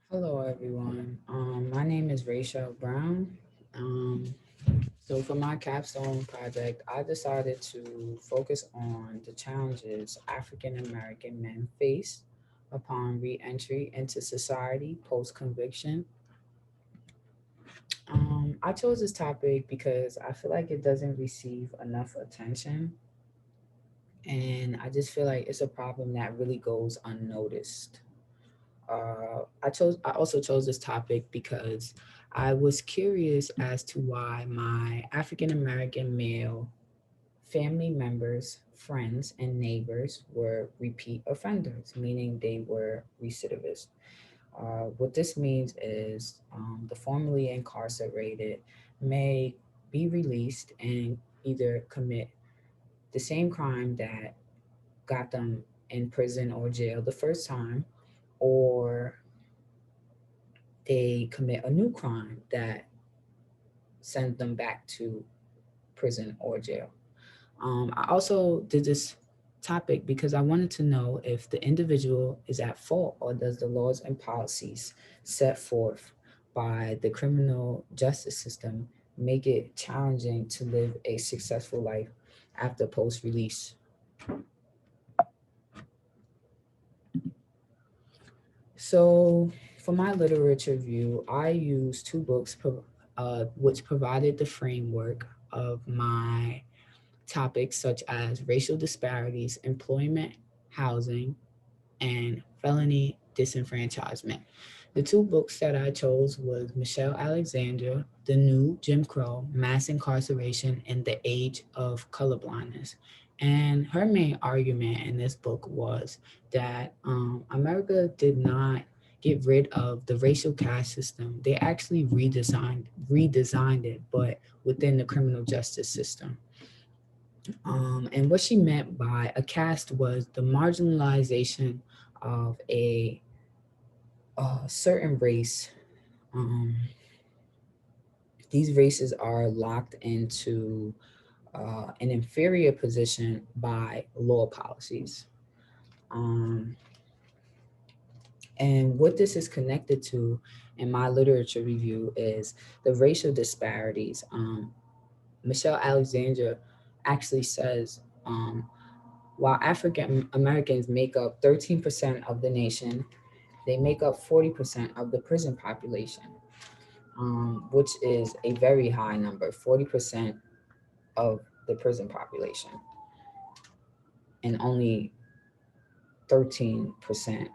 Hello, everyone. My name is Rachel Brown. So, for my capstone project, I decided to focus on the challenges African American men face upon reentry into society post conviction. I chose this topic because I feel like it doesn't receive enough attention, and I just feel like it's a problem that really goes unnoticed. I also chose this topic because I was curious as to why my African American male family members, friends, and neighbors were repeat offenders, meaning they were recidivists. What this means is the formerly incarcerated may be released and either commit the same crime that got them in prison or jail the first time, or they commit a new crime that sends them back to prison or jail. I also did this topic because I wanted to know if the individual is at fault or does the laws and policies set forth by the criminal justice system make it challenging to live a successful life after post release. So, for my literature review, I used two books which provided the framework of my topics, such as racial disparities, employment, housing, and felony disenfranchisement. The two books that I chose was Michelle Alexander, The New Jim Crow, Mass Incarceration in the Age of Colorblindness. And her main argument in this book was that America did not get rid of the racial caste system. They actually redesigned it, but within the criminal justice system. And what she meant by a caste was the marginalization of a certain race. Um, these races are locked into an inferior position by law policies. Um, and what this is connected to in my literature review is the racial disparities. Michelle Alexander actually says while African Americans make up 13% of the nation, they make up 40% of the prison population, which is a very high number, 40% of the prison population, and only 13%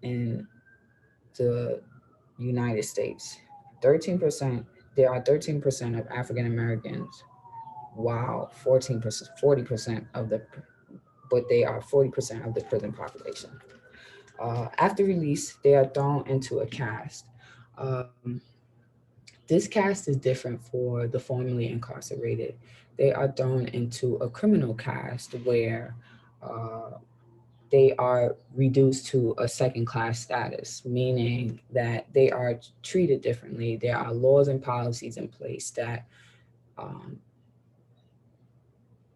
in the United States. 13%, there are 13% of African Americans, while 14%, 40% of the, but they are 40% of the prison population. After release, they are thrown into a cast. Um, this cast is different for the formerly incarcerated. They are thrown into a criminal cast where uh, they are reduced to a second class status, meaning that they are treated differently. There are laws and policies in place that um,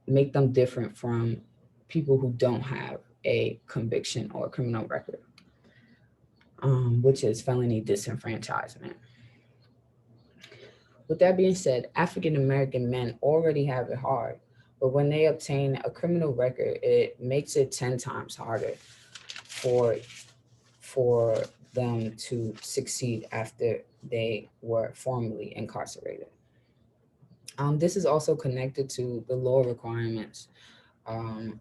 make them different from people who don't have a conviction or a criminal record, which is felony disenfranchisement. With that being said, African American men already have it hard, but when they obtain a criminal record, it makes it 10 times harder for for them to succeed after they were formerly incarcerated. This is also connected to the law requirements, um,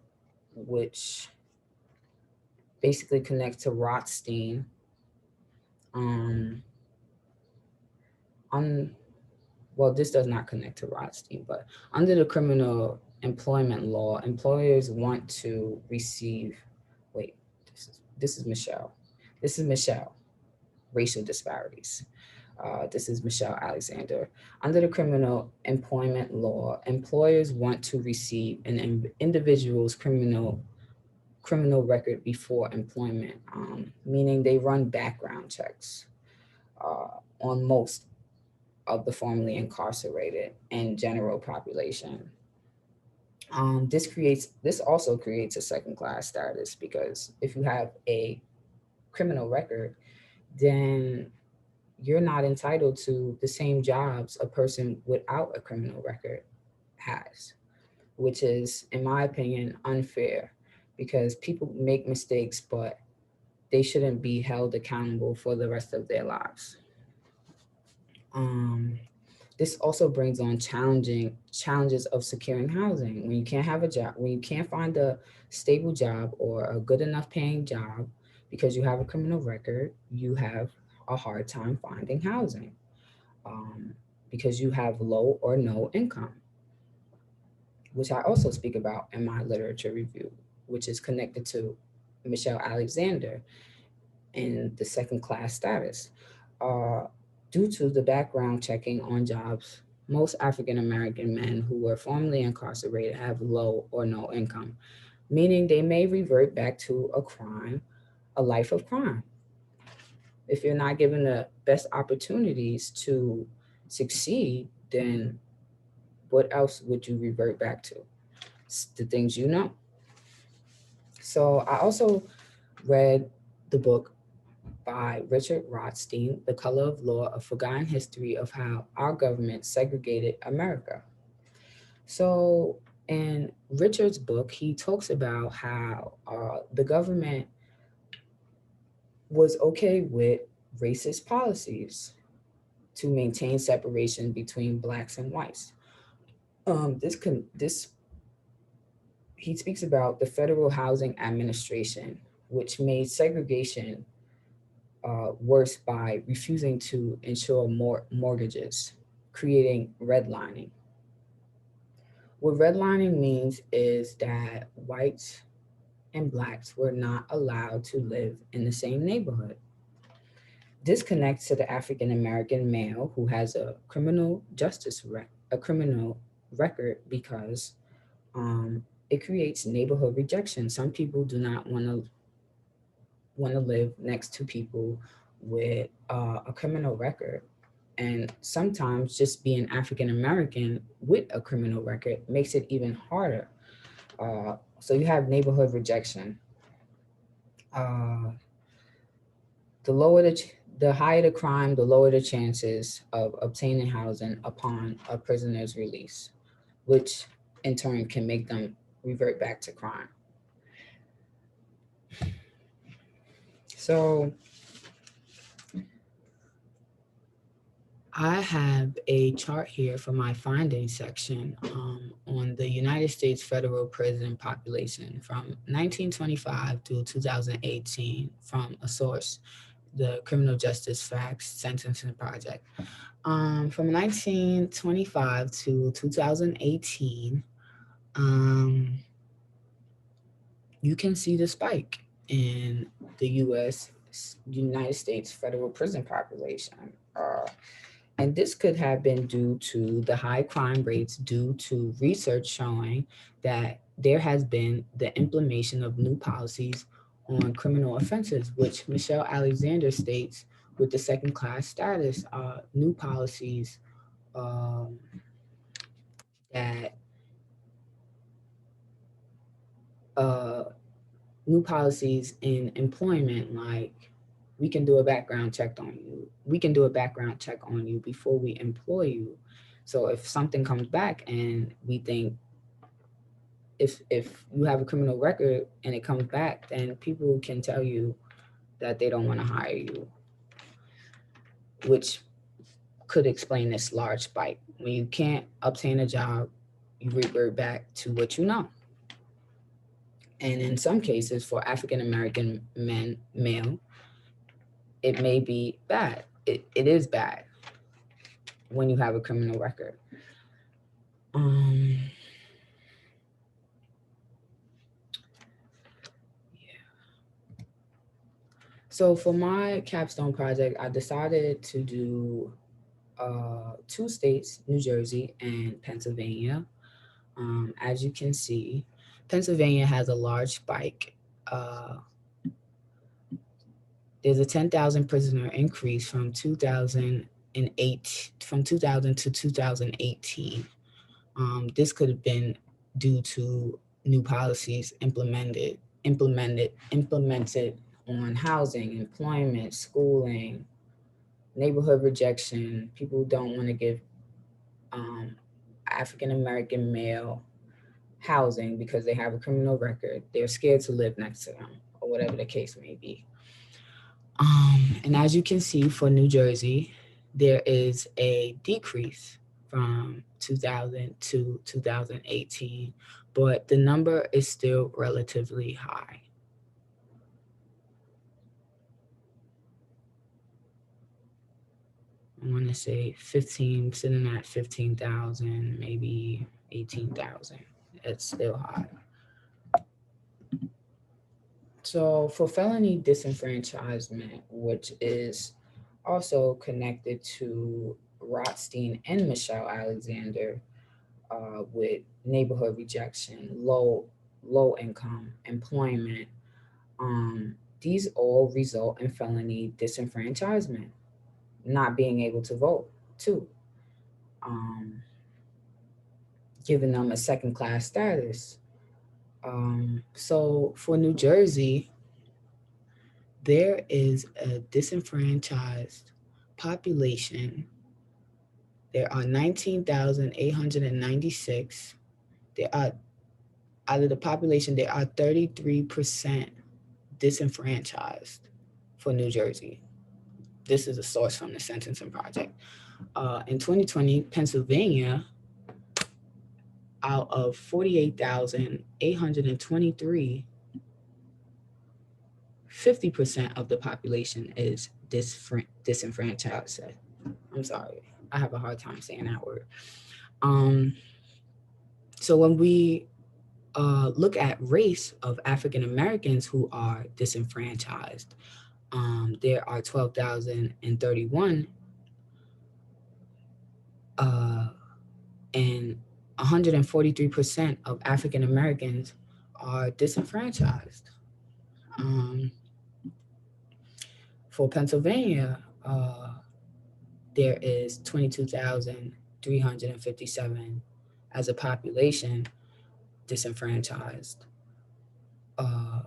which basically connect to Rothstein. Um, on well, this does not connect to Rothstein, but under the criminal employment law, employers want to receive. Wait, this is Michelle. This is Michelle. Racial disparities. This is Michelle Alexander. Under the criminal employment law, employers want to receive an individual's criminal record before employment, meaning they run background checks on most of the formerly incarcerated and general population. This also creates a second class status because if you have a criminal record, then you're not entitled to the same jobs a person without a criminal record has, which is, in my opinion, unfair because people make mistakes, but they shouldn't be held accountable for the rest of their lives. Um, this also brings on challenges of securing housing. When you can't have a job, when you can't find a stable job or a good enough paying job because you have a criminal record, you have a hard time finding housing um, because you have low or no income, which I also speak about in my literature review, which is connected to Michelle Alexander and the second class status. Uh, Due to the background checking on jobs, most African American men who were formerly incarcerated have low or no income, meaning they may revert back to a life of crime. If you're not given the best opportunities to succeed, then what else would you revert back to? It's the things you know. So I also read the book by Richard Rothstein, The Color of Law, A Forgotten History of How Our Government Segregated America. So, in Richard's book, he talks about how the government was okay with racist policies to maintain separation between blacks and whites. This he speaks about the Federal Housing Administration, which made segregation worse by refusing to insure more mortgages, creating redlining. What redlining means is that whites and blacks were not allowed to live in the same neighborhood. This connects to the African American male who has a criminal record because it creates neighborhood rejection. Some people do not want to live next to people with a criminal record. And sometimes just being African American with a criminal record makes it even harder. So you have neighborhood rejection. Uh, the higher the crime, the lower the chances of obtaining housing upon a prisoner's release, which in turn can make them revert back to crime. So I have a chart here for my findings section on the United States federal prison population from 1925 to 2018 from a source, the Criminal Justice Facts Sentencing Project. From 1925 to 2018, um, you can see the spike in the United States federal prison population. And this could have been due to the high crime rates due to research showing that there has been the implementation of new policies on criminal offenses, which Michelle Alexander states with the second class status, new policies um, that uh, new policies in employment, like we can do a background check on you. We can do a background check on you before we employ you. So if something comes back and we think if you have a criminal record and it comes back, then people can tell you that they don't want to hire you, which could explain this large spike. When you can't obtain a job, you revert back to what you know. And in some cases, for African American male, it may be bad. It is bad when you have a criminal record. Um, so for my capstone project, I decided to do two states, New Jersey and Pennsylvania. As you can see, Pennsylvania has a large spike. Uh, there's a 10,000 prisoner increase from 2000 to 2018. This could have been due to new policies implemented on housing, employment, schooling, neighborhood rejection. People don't want to give um, African American male housing because they have a criminal record. They're scared to live next to them, or whatever the case may be. And as you can see for New Jersey, there is a decrease from 2000 to 2018, but the number is still relatively high. I want to say 15, sitting at 15,000, maybe 18,000. It's still high. So for felony disenfranchisement, which is also connected to Rothstein and Michelle Alexander, with neighborhood rejection, low income, employment, um, these all result in felony disenfranchisement, not being able to vote too, um, giving them a second class status. So for New Jersey, there is a disenfranchised population. There are 19,896. There are Out of the population, there are 33% disenfranchised for New Jersey. This is a source from the Sentencing Project. In 2020, Pennsylvania, out of 48,823, 50% of the population is disenfranchised. I'm sorry, I have a hard time saying that word. Um, so when we look at race of African Americans who are disenfranchised, there are 12,031, and 143% of African Americans are disenfranchised. Um, for Pennsylvania, there is 22,357 as a population disenfranchised, uh,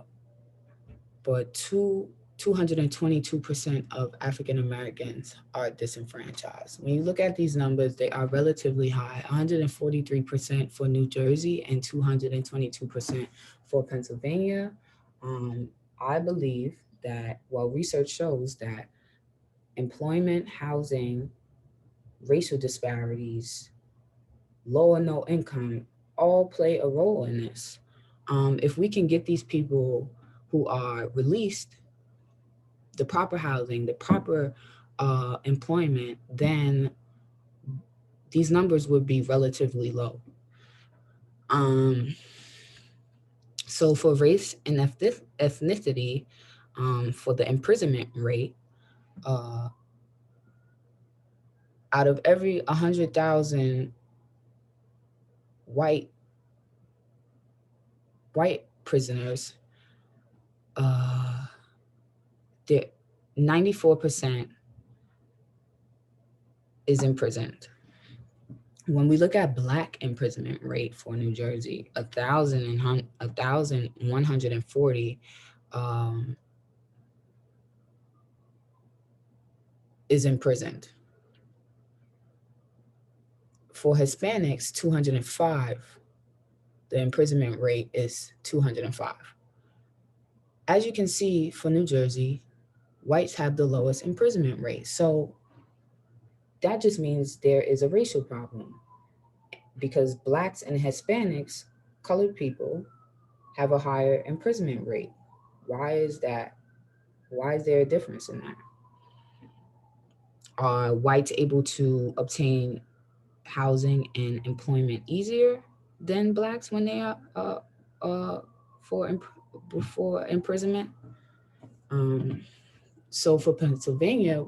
but 222% of African Americans are disenfranchised. When you look at these numbers, they are relatively high: 143% for New Jersey and 222% for Pennsylvania. Um, I believe that, well, research shows that employment, housing, racial disparities, low or no income all play a role in this. If we can get these people who are released the proper housing, the proper employment, then these numbers would be relatively low. Um, so for race and ethnicity, for the imprisonment rate, uh, out of every 100,000 white white prisoners, uh, there 94% is imprisoned. When we look at Black imprisonment rate for New Jersey, 1,140 um, is imprisoned. For Hispanics, 205. The imprisonment rate is 205. As you can see, for New Jersey, whites have the lowest imprisonment rate. So that just means there is a racial problem, because Blacks and Hispanics, colored people, have a higher imprisonment rate. Why is that? Why is there a difference in that? Are whites able to obtain housing and employment easier than Blacks when they are for before imprisonment? Um, so for Pennsylvania,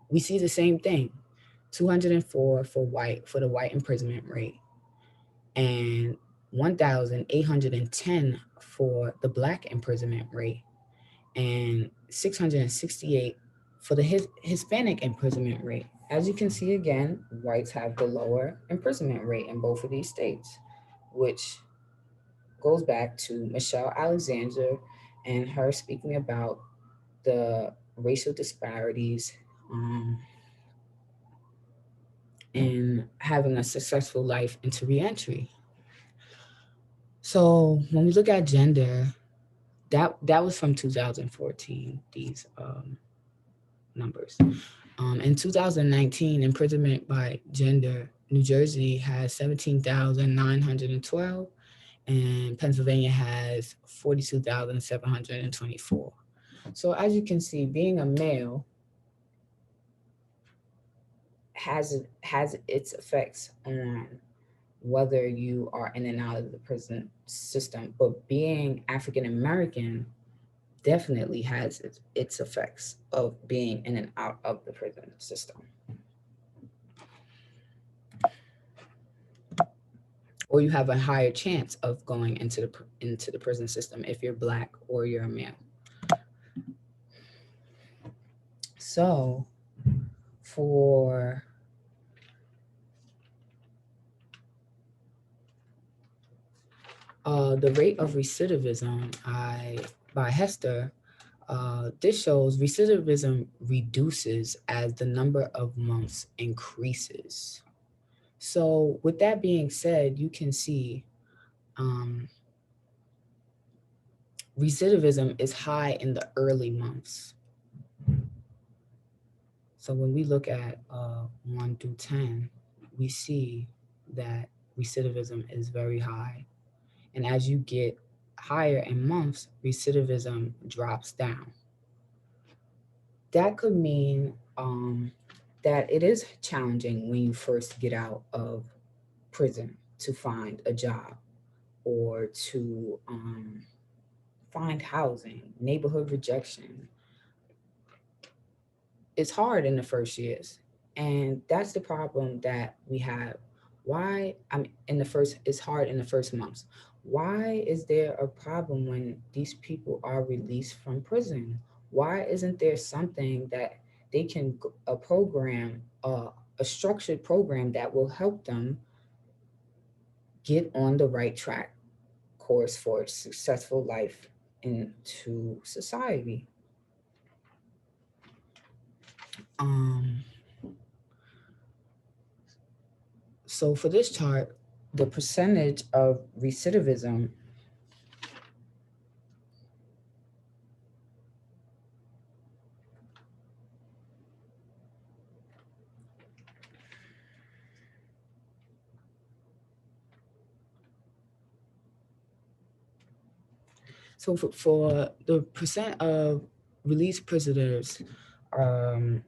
we see the same thing: 204 for the white imprisonment rate, and 1,810 for the Black imprisonment rate, and 668 for the Hispanic imprisonment rate. As you can see, again, whites have the lower imprisonment rate in both of these states, which goes back to Michelle Alexander and her speaking about the racial disparities, in having a successful life into reentry. So when we look at gender, that was from 2014. These numbers. In 2019, imprisonment by gender, New Jersey has 17,912, and Pennsylvania has 42,724. So as you can see, being a male has its effects on whether you are in and out of the prison system, but being African American definitely has its effects of being in and out of the prison system. Or you have a higher chance of going into the prison system if you're black or you're a male. So for the rate of recidivism, by Hester, this shows recidivism reduces as the number of months increases. So with that being said, you can see um, recidivism is high in the early months. So when we look at 1 through 10, we see that recidivism is very high. And as you get higher in months, recidivism drops down. That could mean that it is challenging when you first get out of prison to find a job or to find housing, neighborhood rejection. It's hard in the first years. And that's the problem that we have. Why, I mean, it's hard in the first months. Why is there a problem when these people are released from prison? Why isn't there something that they can, a program, a structured program that will help them get on the right track course for a successful life into society? Um, so for this chart, the percentage of recidivism, so for the percent of released prisoners, um,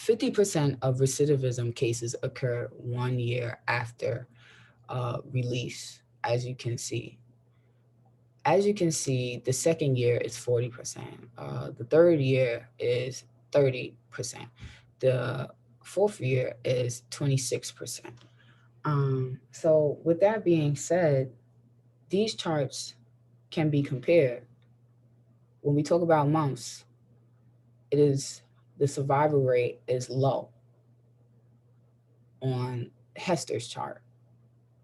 50% of recidivism cases occur 1 year after release, as you can see. As you can see, the second year is 40%. The third year is 30%. The fourth year is 26%. So with that being said, these charts can be compared. When we talk about months, it is the survival rate is low on Hester's chart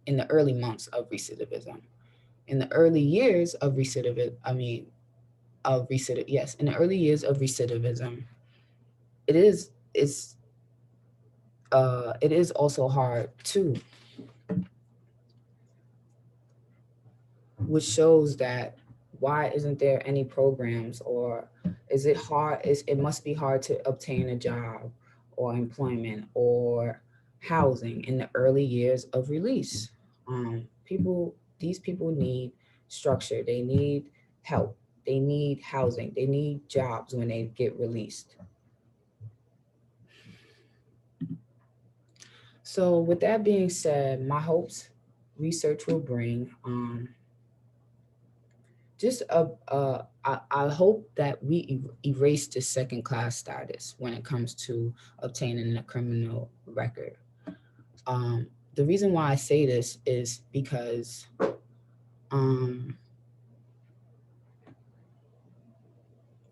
in the early months of recidivism. In the early years of recidivism, yes, in the early years of recidivism, it is it's it is also hard too, which shows that why isn't there any programs, or is it hard? It must be hard to obtain a job or employment or housing in the early years of release. People, these people need structure. They need help. They need housing. They need jobs when they get released. So, with that being said, my hopes research will bring just I hope that we erase the second class status when it comes to obtaining a criminal record. Um, the reason why I say this is because um,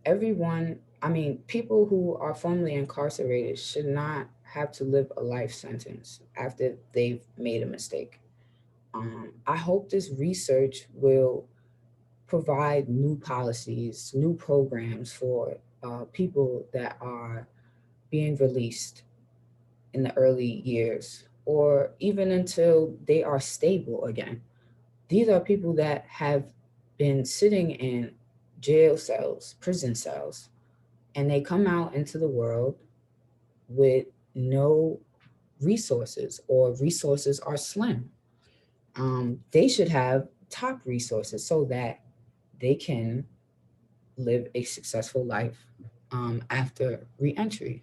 everyone, I mean, people who are formerly incarcerated should not have to live a life sentence after they've made a mistake. I hope this research will provide new policies, new programs for people that are being released in the early years, or even until they are stable again. These are people that have been sitting in jail cells, prison cells, and they come out into the world with no resources, or resources are slim. They should have top resources so that they can live a successful life after reentry.